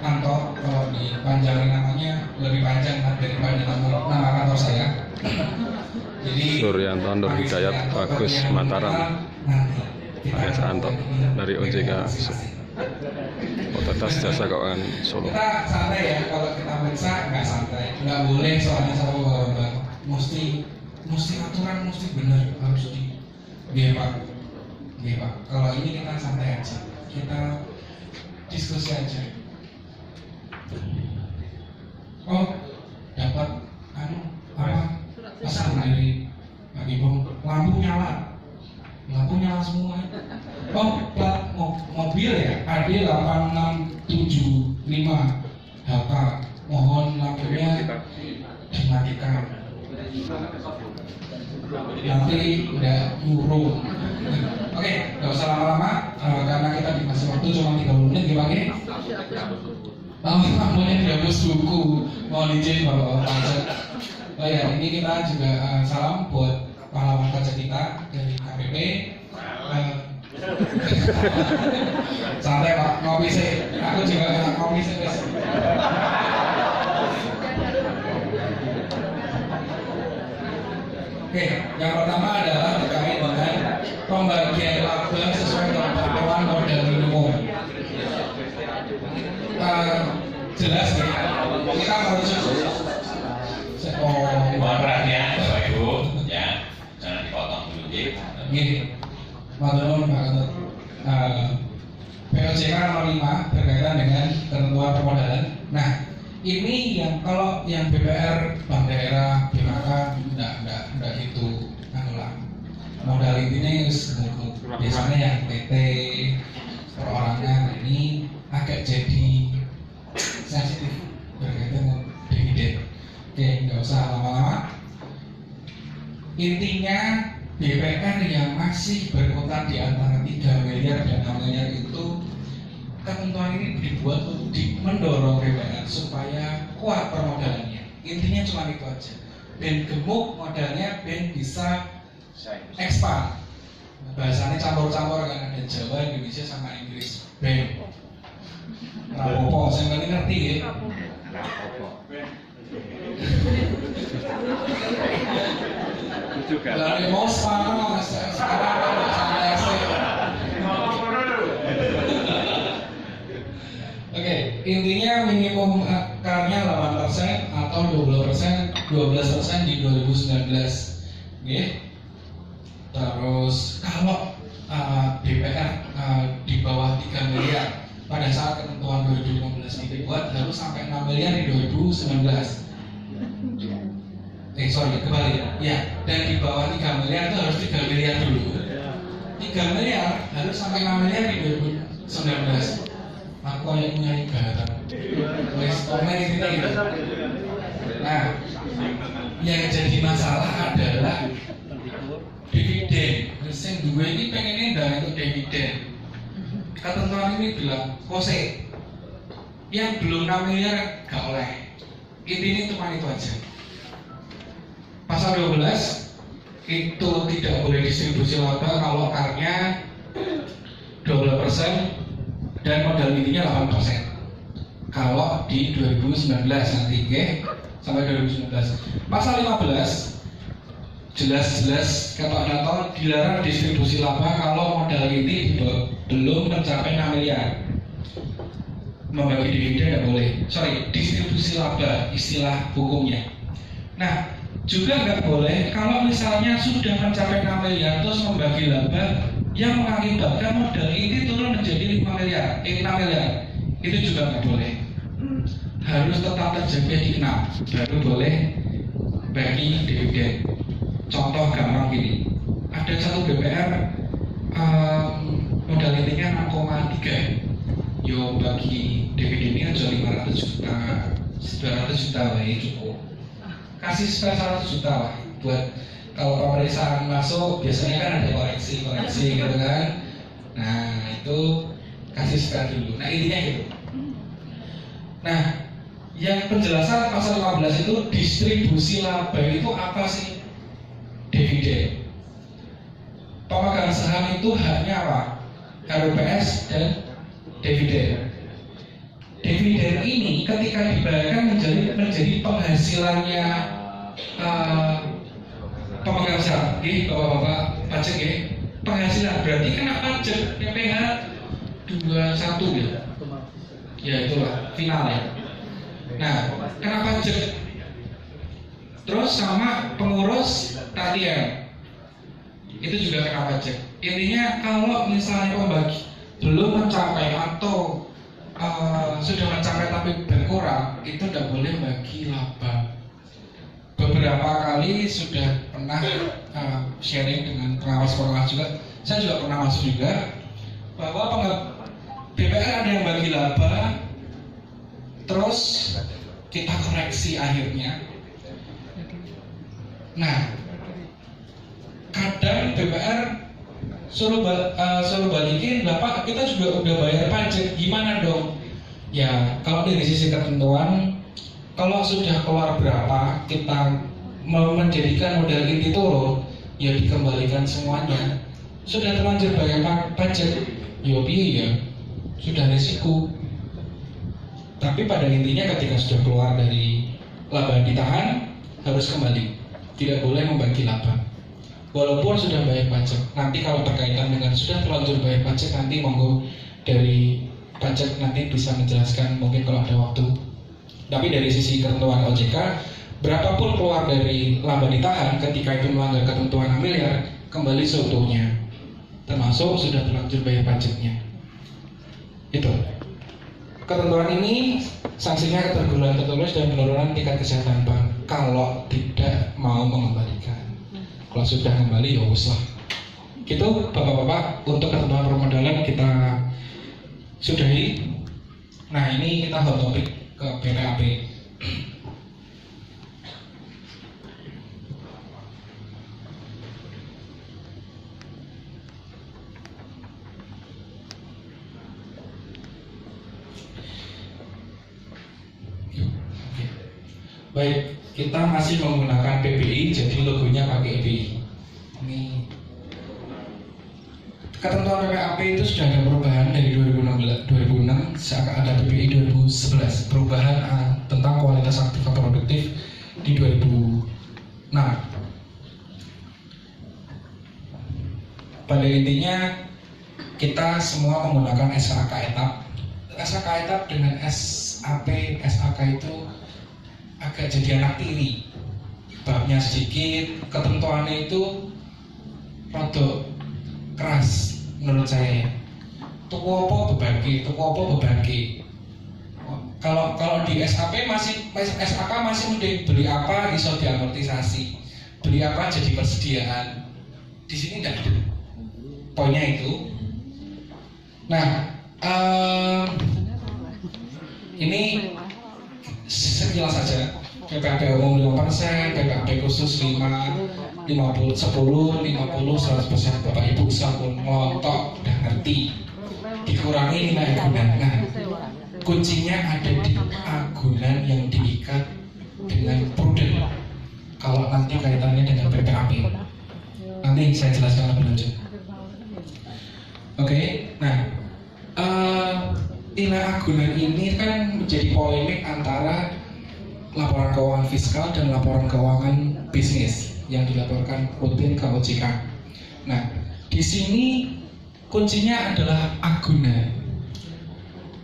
Anto, kalau dipanjangin namanya lebih panjang daripada nama kantor saya. Jadi Suryanto Nur Hidayat Bagus Mataram alias Anto dari OJK Otoritas Jasa Keuangan Solo. Kita santai ya, kalau kita periksa nggak santai, nggak boleh soalnya sama bapak. Mesti aturan mesti benar, harus di Pak. Kalau ini kita santai aja, kita diskusi aja. Oh, dapat apa? Pesan dari Pak Gibong, lampu nyala semua. Oh, plat mobil ya, AD 8675 HK, mohon lampunya dimatikan. Nanti udah nyuruh. Oke, nggak usah lama-lama karena kita dikasih waktu cuma 30 menit gimana? Lampunya dihapus buku, mohon izin Bapak Pajak. Oh ya, ini kita juga salam buat pahlawan pajak kita dari KPP. Santai Pak, ngopi sih. Aku juga enak ngopi sih guys. Oke, yang pertama adalah terkait dengan pembagian laba sesuai dengan ketentuan modal minimum. Jelas ya, kita harus mohon perhatian Bapak Ibu ya, jangan dipotong dulu gini, Matur Pak Ketut. POJK nomor 5 berkaitan dengan ketentuan permodalan. Nah, ini yang kalau yang BPR, Bank Daerah, BMK enggak itu lah. Modal ini biasanya yang PT, perorangan ini agak jadi sensitif berkaitan dengan dividen. Oke, nggak usah lama-lama. Intinya BPR yang masih berkutat di antara 3 miliar dan 6 miliar itu, ketentuan ini dibuat untuk mendorong BPR supaya kuat permodalannya. Intinya cuma itu aja. Ben gemuk modalnya, ben bisa expand. Bahasanya campur-campur kan, ada Jawa, Indonesia sama Inggris. Ben Rapopo, saya nggak ngerti ya. Lalu mau sekarang santai sih. Oke, intinya minimum akarnya 8% atau 12% di 2019. Oke. Terus kalau DPR di bawah 3 miliar pada saat ketentuan 2015 dibuat harus sampai 6 miliar di 2019. Kembali ya, dan di bawah 3 miliar itu harus 3 miliar dulu. 3 miliar harus sampai 6 miliar di 2019. Aku yang punya ibarat wes komen itu gitu. Nah, yang jadi masalah adalah dividen. Yang dua ini pengennya dari itu dividen. Ketentuan ini bilang kose yang belum 6 miliar gak oleh. Intinya cuma itu aja. Pasal 12 itu tidak boleh distribusi laba kalau akarnya 12% dan modal intinya 8%. Kalau di 2019 nanti, sampai 2019. Pasal 15 jelas-jelas kata Anto dilarang distribusi laba kalau modal inti belum mencapai 6 miliar. Membagi dividen tidak boleh. Distribusi laba istilah hukumnya. Nah, juga nggak boleh kalau misalnya sudah mencapai 6 miliar terus membagi laba yang mengakibatkan modal ini turun menjadi 6 miliar. Itu juga nggak boleh. Harus tetap terjaga di 6 baru boleh bagi dividen. Contoh gampang gini, ada satu BPR modal intinya 6,3, yo bagi dividennya aja 500 juta, 200 juta lah ya cukup. Kasih 100 juta lah buat kalau pemeriksaan masuk biasanya kan ada koreksi gitu kan. Nah itu kasih spare dulu. Nah intinya gitu. Nah yang penjelasan pasal 15 itu distribusi laba itu apa sih? Dividen. Pemegang saham itu haknya apa? RUPS dan dividen. dividen ini ketika dibayarkan menjadi penghasilannya pemegang saham, bapak-bapak pajak ya, penghasilan berarti kena pajak PPh 21 ya. Ya itulah final ya. Nah, kena pajak. Terus sama pengurus TATM itu juga kena pajak. Intinya kalau misalnya pembagi belum mencapai atau sudah mencapai tapi berkurang, itu tidak boleh bagi laba. Beberapa kali sudah pernah sharing dengan pengawas juga. Saya juga pernah masuk juga bahwa BPR ada yang bagi laba, terus kita koreksi akhirnya. Nah, kadang BPR suruh balikin, Bapak kita juga udah bayar pajak, gimana dong? Ya, kalau dari sisi ketentuan, kalau sudah keluar berapa, kita mau menjadikan modal inti turun, ya dikembalikan semuanya. Sudah terlanjur bayar pajak, ya sudah resiko. Tapi pada intinya ketika sudah keluar dari laba yang ditahan, harus kembali. Tidak boleh membagi laba. Walaupun sudah bayar pajak, nanti kalau berkaitan dengan sudah terlanjur bayar pajak, nanti monggo dari pajak nanti bisa menjelaskan mungkin kalau ada waktu. Tapi dari sisi ketentuan OJK, berapapun keluar dari laba ditahan ketika itu melanggar ketentuan miliar, kembali seutuhnya, termasuk sudah terlanjur bayar pajaknya. Itu ketentuan ini sanksinya keterguruan tertulis dan penurunan tingkat kesehatan bank kalau tidak mau mengembalikan. Kalau sudah kembali ya wis lah. Gitu bapak-bapak, untuk ketentuan permodalan kita sudahi. Nah ini kita hot topic ke PPAP. Baik, kita masih menggunakan PBI, jadi logonya pakai PBI. Ini ketentuan PPAP itu sudah ada perubahan dari 2006 ada PBI 2011, perubahan tentang kualitas aktif produktif di 2006. Pada intinya kita semua menggunakan SAK etap. SAK etap dengan SAP, SAK itu agak jadi anak tiri, babnya sedikit, ketentuannya itu rada keras menurut saya. Tuku apa berbagi. Kalau di SAP SAK masih mending beli apa iso diamortisasi, beli apa jadi persediaan. Di sini tidak ada poinnya itu. Nah, ini sekilas saja. PPAP umum 5%, PPAP khusus 5, 50, 10, 50, 100%. Bapak Ibu bisa pun ngelontok, udah ngerti. Dikurangi nilai agunan. Nah, kuncinya ada di agunan yang diikat dengan prudent. Kalau nanti kaitannya dengan PPAP, nanti saya jelaskan lebih lanjut. Oke, nah nilai agunan ini kan menjadi polemik antara laporan keuangan fiskal dan laporan keuangan bisnis yang dilaporkan rutin ke OJK. Nah, di sini kuncinya adalah agunan.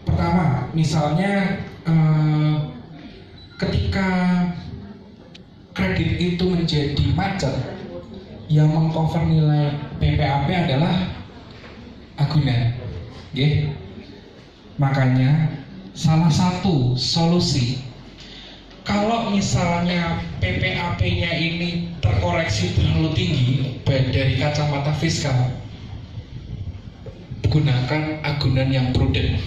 Pertama, misalnya ketika kredit itu menjadi macet, yang mengcover nilai PPAP adalah agunan. Okay? Makanya salah satu solusi kalau misalnya PPAP-nya ini terkoreksi terlalu tinggi baik dari kacamata fiskal, gunakan agunan yang prudent.